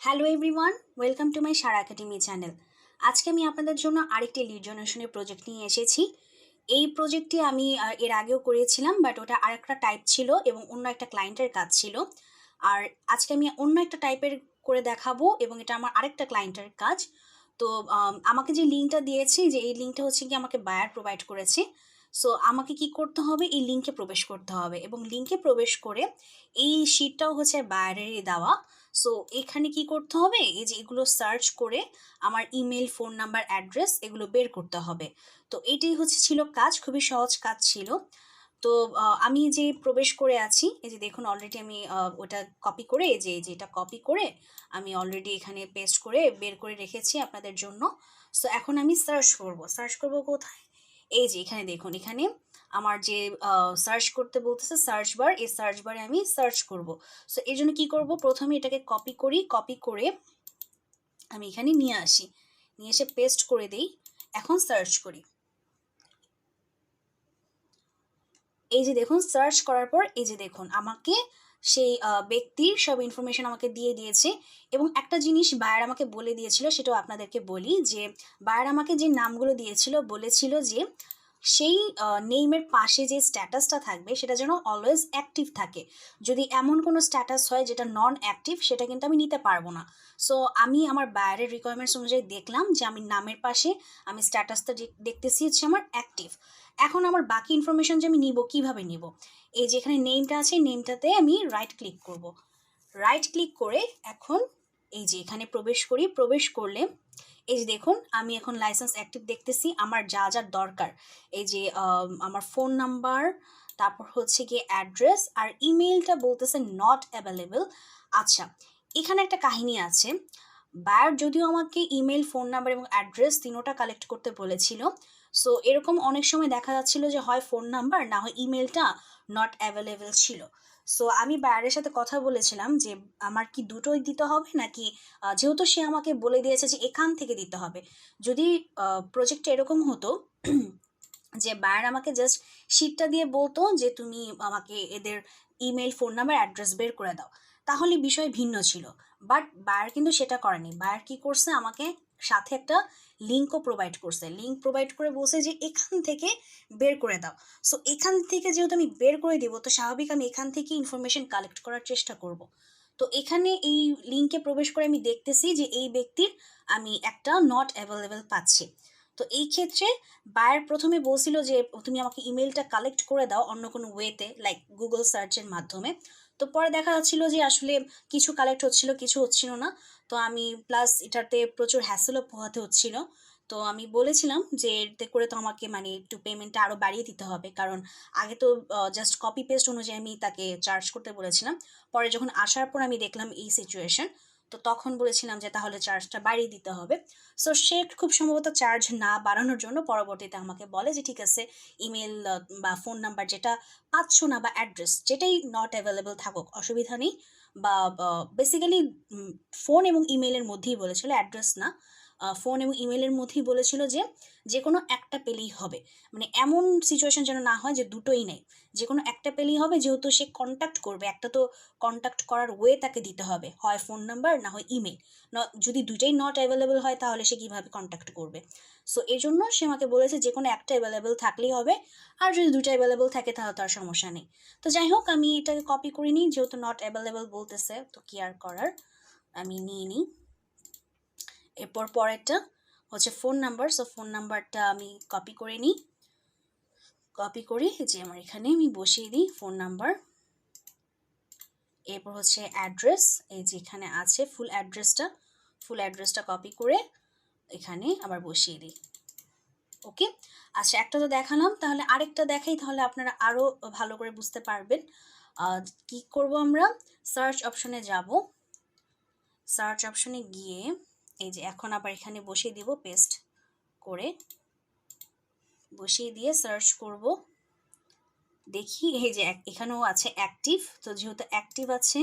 Hello everyone, welcome to my Sara academy channel. আজকে আমি আপনাদের জন্য আরেকটি লিড জেনারেশনের প্রজেক্ট নিয়ে এসেছি। এই প্রজেক্টটি আমি এর আগেও করেছিলাম, বাট ওটা আরেকটা টাইপ ছিল এবং অন্য একটা ক্লায়েন্টের কাজ ছিল। আর আজকে আমি অন্য একটা টাইপের করে দেখাবো এবং এটা আমার আরেকটা ক্লায়েন্টের কাজ। তো আমাকে যে লিঙ্কটা দিয়েছি, যে এই লিঙ্কটা হচ্ছে কি আমাকে বায়ার প্রোভাইড করেছে। সো আমাকে কি করতে হবে, এই লিঙ্কে প্রবেশ করতে হবে এবং লিঙ্কে প্রবেশ করে এই শিটটাও হচ্ছে বায়ারেরই দেওয়া। সো এখানে কি করতে হবে, এই যে এগুলো সার্চ করে আমার ইমেল, ফোন নাম্বার, অ্যাড্রেস এগুলো বের করতে হবে। তো এটাই ছিল কাজ, খুবই সহজ কাজ ছিল। তো আমি যে প্রবেশ করে আছি, এই যে দেখুন অলরেডি আমি ওটা কপি করে, এই যে এটা কপি করে আমি অলরেডি এখানে পেস্ট করে বের করে রেখেছি আপনাদের জন্য। সো এখন আমি সার্চ করব কোথায়, এই যে এখানে দেখুন, এখানে আমার যে সার্চ করতে বলতেছে সার্চ বার, এই সার্চ বারে আমি সার্চ করব। সো এই জন্য কী করবো, প্রথমে এটাকে কপি করে আমি এখানে নিয়ে আসি, নিয়ে এসে পেস্ট করে দিই। এখন সার্চ করি, এই যে দেখুন সার্চ করার পর এই যে দেখুন আমাকে সেই ব্যক্তির সব ইনফরমেশন আমাকে দিয়ে দিয়েছে। এবং একটা জিনিস বায়ার আমাকে বলে দিয়েছিল, সেটাও আপনাদেরকে বলি, যে বায়ার আমাকে যে নামগুলো দিয়েছিল বলেছিল যে সেই নেইমের পাশে যে স্ট্যাটাসটা থাকবে সেটা যেন অলওয়েজ অ্যাক্টিভ থাকে। যদি এমন কোনো স্ট্যাটাস হয় যেটা নন অ্যাক্টিভ, সেটা কিন্তু আমি নিতে পারবো না। সো আমি আমার বায়ারের রিকোয়ারমেন্টস অনুযায়ী দেখলাম যে আমি নামের পাশে আমি স্ট্যাটাসটা দেখতেছি হচ্ছে আমার অ্যাক্টিভ। এখন আমার বাকি ইনফরমেশন যে আমি নিব, কিভাবে নিব, এই যে এখানে নেমটা আছে, নেমটাতে আমি রাইট ক্লিক করব। রাইট ক্লিক করে এখন এই যে এখানে প্রবেশ করি, প্রবেশ করলে এই যে দেখুন আমি এখন লাইসেন্স অ্যাক্টিভ দেখতেছি। আমার যা যা দরকার, এই যে আমার ফোন নাম্বার, তারপর হচ্ছে গিয়ে অ্যাড্রেস, আর ইমেলটা বলতেছে নট অ্যাভেলেবল। আচ্ছা, এখানে একটা কাহিনী আছে। বায়ার যদিও আমাকে ইমেল, ফোন নাম্বার এবং অ্যাড্রেস তিনোটা কালেক্ট করতে বলেছিল। সো এরকম অনেক সময় দেখা যাচ্ছিল যে হয় ফোন নাম্বার না হয় ইমেলটা নট অ্যাভেলেবল ছিল। সো আমি বায়ারের সাথে কথা বলেছিলাম যে আমার কি দুটোই দিতে হবে নাকি, যেহেতু সে আমাকে বলে দিয়েছে যে এখান থেকে দিতে হবে। যদি প্রজেক্টটা এরকম হতো যে বায়ার আমাকে জাস্ট শিটটা দিয়ে বলতো যে তুমি আমাকে এদের ইমেল, ফোন নাম্বার, অ্যাড্রেস বের করে দাও, তাহলে বিষয় ভিন্ন ছিল। বাট বায়ার কিন্তু সেটা করেনি। বায়ার কি করছে, আমাকে সাথে একটা লিঙ্কও প্রোভাইড করছে। লিঙ্ক প্রোভাইড করে বলছে যে এখান থেকে বের করে দাও। সো এখান থেকে যেহেতু আমি বের করে দিব, তো স্বাভাবিক আমি এখান থেকে ইনফরমেশন কালেক্ট করার চেষ্টা করব। তো এখানে এই লিঙ্কে প্রবেশ করে আমি দেখতেছি যে এই ব্যক্তির আমি একটা নট অ্যাভেলেবল পাচ্ছি। তো এই ক্ষেত্রে বায়ার প্রথমে বলছিল যে তুমি আমাকে ইমেলটা কালেক্ট করে দাও অন্য কোনো ওয়েতে, লাইক গুগল সার্চের মাধ্যমে। তো পরে দেখা যাচ্ছিল যে আসলে কিছু কালেক্ট হচ্ছিল, কিছু হচ্ছিল না। তো আমি প্লাস এটাতে প্রচুর হ্যাসেলও পোহাতে হচ্ছিল। তো আমি বলেছিলাম যে এতে করে তো আমাকে মানে একটু পেমেন্টটা আরও বাড়িয়ে দিতে হবে, কারণ আগে তো জাস্ট কপি পেস্ট অনুযায়ী আমি তাকে চার্জ করতে বলেছিলাম। পরে যখন আসার পর আমি দেখলাম এই সিচুয়েশন, তো তখন বলেছিলাম যে তাহলে চার্জটা বাড়িয়ে দিতে হবে। সো সে খুব সম্ভবত চার্জ না বাড়ানোর জন্য পরবর্তীতে আমাকে বলে যে ঠিক আছে, ইমেল বা ফোন নাম্বার যেটা পাচ্ছ না বা অ্যাড্রেস যেটাই নট অ্যাভেলেবল থাকুক অসুবিধা নেই, বা বেসিক্যালি ফোন এবং ইমেলের মধ্যেই বলেছিল, অ্যাড্রেস না, ফোন এবং ইমেলের মধ্যেই বলেছিল যে যে কোনো একটা পেলেই হবে। মানে এমন সিচুয়েশন যেন না হয় যে দুটোই নেই, যে কোনো একটা পেলেই হবে। যেহেতু সে কন্ট্যাক্ট করবে, একটা তো কন্ট্যাক্ট করার ওয়ে তাকে দিতে হবে, হয় ফোন নাম্বার না হয় ইমেল। যদি দুইটাই নট অ্যাভেলেবল হয় তাহলে সে কীভাবে কন্ট্যাক্ট করবে। সো এই জন্য সে আমাকে বলেছে যে কোনো একটা অ্যাভেলেবল থাকলেই হবে, আর যদি দুটো অ্যাভেলেবল থাকে তাহলে তার সমস্যা নেই। তো যাই হোক, আমি এটাকে কপি করে নিই, যেহেতু নট অ্যাভেলেবল বলতেছে তো কি আর করার, আমি নিয়ে নিই। এরপর পরেরটা হচ্ছে ফোন নাম্বার। সো ফোন নাম্বারটা আমি কপি করে নিই, কপি করে যে আমার এখানে আমি বসিয়ে দিই ফোন নাম্বার। এরপর হচ্ছে অ্যাড্রেস, এই যে এখানে আছে ফুল অ্যাড্রেসটা কপি করে এখানে আবার বসিয়ে দিই। ওকে, আচ্ছা একটা তো দেখালাম, তাহলে আরেকটা দেখাই, তাহলে আপনারা আরও ভালো করে বুঝতে পারবেন। কি করব, আমরা সার্চ অপশনে যাব। সার্চ অপশনে গিয়ে এই যে এখন আবার এখানে বসিয়ে দিব, পেস্ট করে বসিয়ে দিয়ে সার্চ করব। দেখি এই যে এখানেও আছে অ্যাক্টিভ, তো যেহেতু অ্যাক্টিভ আছে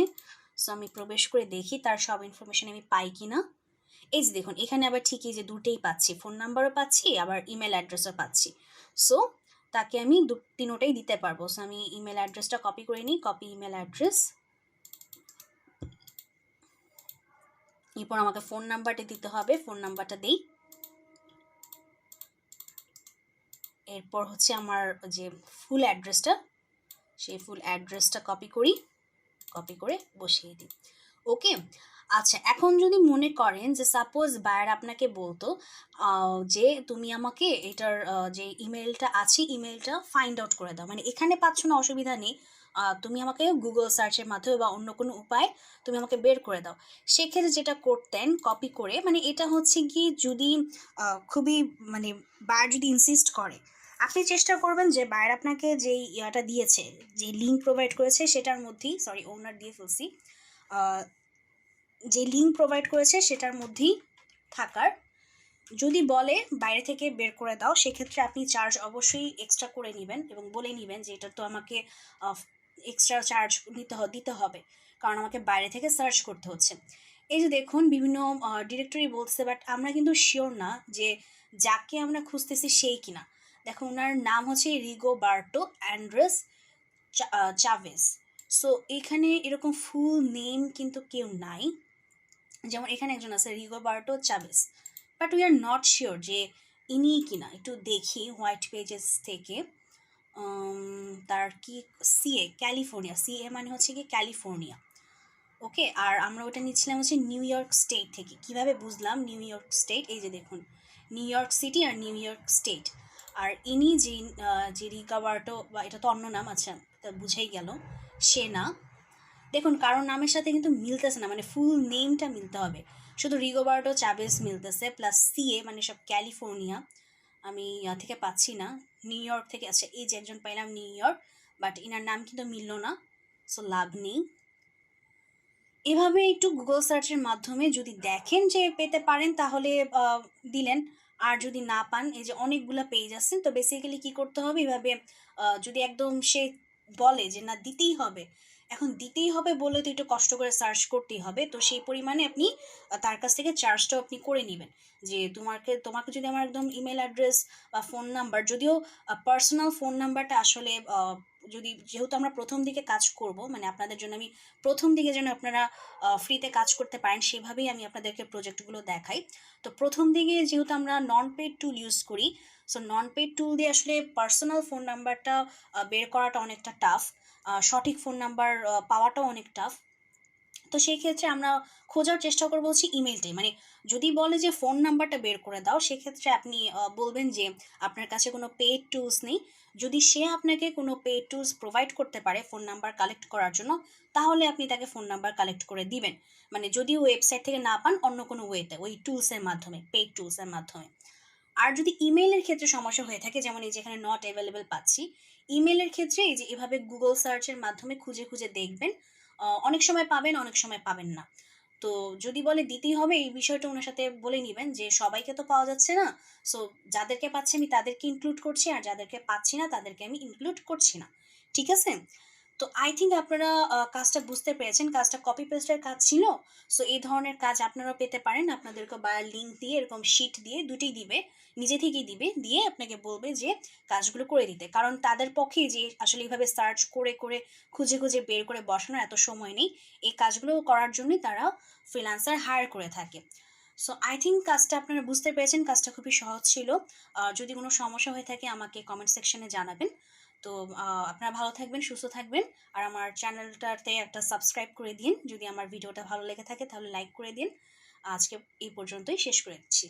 সো আমি প্রবেশ করে দেখি তার সব ইনফরমেশন আমি পাই কি না। এই যে দেখুন এখানে আবার ঠিকই যে দুটেই পাচ্ছি, ফোন নাম্বারও পাচ্ছি আবার ইমেল অ্যাড্রেসও পাচ্ছি। সো তাকে আমি তিনোটাই দিতে পারবো। সো আমি ইমেল অ্যাড্রেসটা কপি করে নিই, কপি ইমেল অ্যাড্রেস। এরপর আমাকে ফোন নাম্বারটা দিতে হবে, ফোন নাম্বারটা দিই। এরপর হচ্ছে আমার যে ফুল অ্যাড্রেসটা, সেই ফুল অ্যাড্রেসটা কপি করে বসিয়ে দিই। ওকে, আচ্ছা এখন যদি মনে করেন যে সাপোজ বায়ার আপনাকে বলতো যে তুমি আমাকে এটার যে ইমেলটা আছে ইমেলটা ফাইন্ড আউট করে দাও, মানে এখানে পাচ্ছ না অসুবিধা নেই, তুমি আমাকে গুগল সার্চের মাধ্যমে বা অন্য কোনো উপায় তুমি আমাকে বের করে দাও। সেক্ষেত্রে যেটা করতেন কপি করে, মানে এটা হচ্ছে কি যদি খুবই মানে বায়ার যদি ইনসিস্ট করে, আপনি চেষ্টা করবেন যে বায়ার আপনাকে যেই ইয়াটা দিয়েছে, যে লিঙ্ক প্রোভাইড করেছে সেটার মধ্যেই, সরি ওনার দিয়ে ফেলছি, যে লিঙ্ক প্রোভাইড করেছে সেটার মধ্যেই থাকার। যদি বলে বাইরে থেকে বের করে দাও, সেক্ষেত্রে আপনি চার্জ অবশ্যই এক্সট্রা করে নেবেন এবং বলে নেবেন যে এটা তো আমাকে এক্সট্রা চার্জ দিতে হবে, কারণ আমাকে বাইরে থেকে সার্চ করতে হচ্ছে। এই যে দেখুন বিভিন্ন ডিরেক্টরি বলছে, বাট আমরা কিন্তু শিওর না যে যাকে আমরা খুঁজতেছি সেই কিনা। দেখুন ওনার নাম হচ্ছে রিগোবার্টো অ্যান্ড্রেস চাভেজ। সো এখানে এরকম ফুল নেম কিন্তু কেউ নাই, যেমন এখানে একজন আছে Rigoberto Chavez, but we are not sure যে ইনি কিনা। একটু দেখি হোয়াইট পেজেস থেকে তার কি সিএ ক্যালিফোর্নিয়া, সিএ মানে হচ্ছে কি ক্যালিফোর্নিয়া। ওকে, আর আমরা ওটা নিচ্ছিলাম হচ্ছে নিউ ইয়র্ক স্টেট থেকে। কিভাবে বুঝলাম নিউ ইয়র্ক স্টেট? এই যে দেখুন নিউ ইয়র্ক সিটি আর নিউ ইয়র্ক স্টেট। আর ইনি যে রিগোবার্টো, বা এটা তো অন্য নাম, আচ্ছা তা বুঝেই গেল সে না। দেখুন কারোর নামের সাথে কিন্তু মিলতেছে না, মানে ফুল নেমটা মিলতে হবে। শুধু রিগোবার্টো চাভেজ মিলতেছে, প্লাস সিএ মানে সব ক্যালিফোর্নিয়া। আমি থেকে পাচ্ছি না, নিউ ইয়র্ক থেকে, আচ্ছা এই যে একজন পাইলাম নিউ ইয়র্ক, বাট ইনার নাম কিন্তু মিলল না, সো লাভ নেই। এভাবে একটু গুগল সার্চের মাধ্যমে যদি দেখেন যে পেতে পারেন তাহলে দিলেন, আর যদি না পান এই যে অনেকগুলো পেজ আছে, তো বেসিক্যালি কি করতে হবে এভাবে যদি একদম সে বলে যে না দিতেই হবে, এখন দিতেই হবে বলে তো একটু কষ্ট করে সার্চ করতেই হবে, তো সেই পরিমাণে আপনি তার কাছ থেকে চার্জটাও আপনি করে নেবেন। যে তোমাকে যদি আমার একদম ইমেল অ্যাড্রেস বা ফোন নাম্বার, যদিও পার্সোনাল ফোন নাম্বারটা আসলে যদি, যেহেতু আমরা প্রথম দিকে কাজ করব, মানে আপনাদের জন্য আমি প্রথম দিকে যেন আপনারা ফ্রিতে কাজ করতে পারেন সেভাবেই আমি আপনাদেরকে প্রজেক্টগুলো দেখাই। তো প্রথম দিকে যেহেতু আমরা নন পেড টুল ইউজ করি, সো নন পেড টুল দিয়ে আসলে পার্সোনাল ফোন নাম্বারটা বের করাটা অনেকটা টাফ, সঠিক ফোন নাম্বার পাওয়াটাও অনেক টাফ। তো সেই ক্ষেত্রে আমরা খোঁজার চেষ্টা করবো হচ্ছে ইমেলটাই, মানে যদি বলে যে ফোন নাম্বারটা বের করে দাও, সেক্ষেত্রে আপনি বলবেন যে আপনার কাছে কোনো পেড টুলস নেই। যদি সে আপনাকে কোনো পেড টুলস প্রোভাইড করতে পারে ফোন নাম্বার কালেক্ট করার জন্য, তাহলে আপনি তাকে ফোন নাম্বার কালেক্ট করে দিবেন, মানে যদি ওয়েবসাইট থেকে না পান অন্য কোনো ওয়েতে, ওই টুলসের মাধ্যমে, পেড টুলসের মাধ্যমে। আর যদি ইমেইলের ক্ষেত্রে সমস্যা হয়ে থাকে, যেমন এই যেখানে নট অ্যাভেলেবেল পাচ্ছি, ইমেলের ক্ষেত্রে এই যে এভাবে গুগল সার্চের মাধ্যমে খুঁজে খুঁজে দেখবেন, অনেক সময় পাবেন অনেক সময় পাবেন না। তো যদি বলে দিতেই হবে, এই বিষয়টা ওনার সাথে বলে নেবেন যে সবাইকে তো পাওয়া যাচ্ছে না, সো যাদেরকে পাচ্ছি আমি তাদেরকে ইনক্লুড করছি, আর যাদেরকে পাচ্ছি না তাদেরকে আমি ইনক্লুড করছি না। ঠিক আছে? তো আই থিঙ্ক আপনারা কাজটা বুঝতে পেরেছেন, কাজটা কপি পেস্টের কাজ ছিল। সো এই ধরনের কাজ আপনারাও পেতে পারেন, আপনাদেরকে বায়ার লিঙ্ক দিয়ে এরকম শিট দিয়ে দুটোই দিবে, নিজে থেকেই দিবে, দিয়ে আপনাকে বলবে যে কাজগুলো করে দিতে, কারণ তাদের পক্ষে যে আসলে এইভাবে সার্চ করে করে খুঁজে খুঁজে বের করে বসানোর এত সময় নেই, এই কাজগুলো করার জন্যই তারা ফ্রিল্যান্সার হায়ার করে থাকে। সো আই থিঙ্ক কাজটা আপনারা বুঝতে পেরেছেন, কাজটা খুবই সহজ ছিল। যদি কোনো সমস্যা হয়ে থাকে আমাকে কমেন্ট সেকশনে জানাবেন। তো আপনারা ভালো থাকবেন, সুস্থ থাকবেন, আর আমার চ্যানেলটাতে একটা সাবস্ক্রাইব করে দিন। যদি আমার ভিডিওটা ভালো লেগে থাকে তাহলে লাইক করে দিন। আজকে এই পর্যন্তই শেষ করে দিচ্ছি।